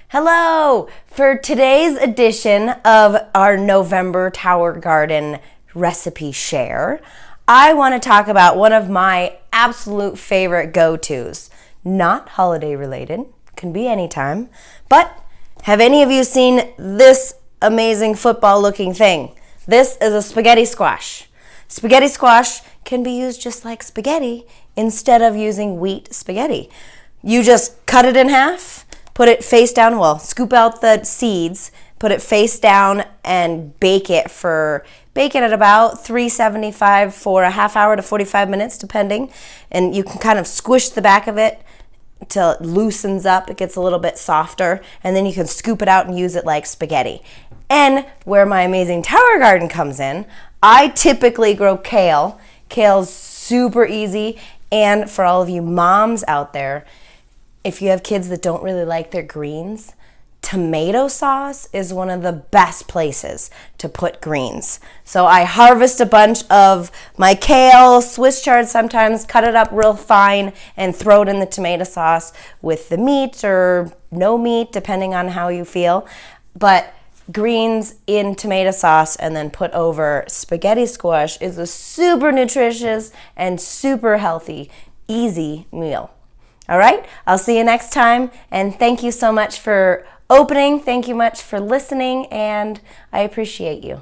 Hello! For today's edition of our November Tower Garden recipe share, I want to talk about one of my absolute favorite go-tos. Not holiday related, can be anytime, but have any of you seen this amazing football looking thing? This is a spaghetti squash. Spaghetti squash can be used just like spaghetti instead of using wheat spaghetti. You just cut it in half, put it face down, scoop out the seeds, put it face down and bake it at about 375 for a half hour to 45 minutes depending. And you can kind of squish the back of it till it loosens up, it gets a little bit softer, and then you can scoop it out and use it like spaghetti. And where my amazing tower garden comes in, I typically grow kale. Kale's super easy, and for all of you moms out there, if you have kids that don't really like their greens, tomato sauce is one of the best places to put greens. So I harvest a bunch of my kale, Swiss chard sometimes, cut it up real fine, and throw it in the tomato sauce with the meat or no meat, depending on how you feel. But greens in tomato sauce and then put over spaghetti squash is a super nutritious and super healthy, easy meal. All right, I'll see you next time, and thank you so much for opening. Thank you much for listening, and I appreciate you.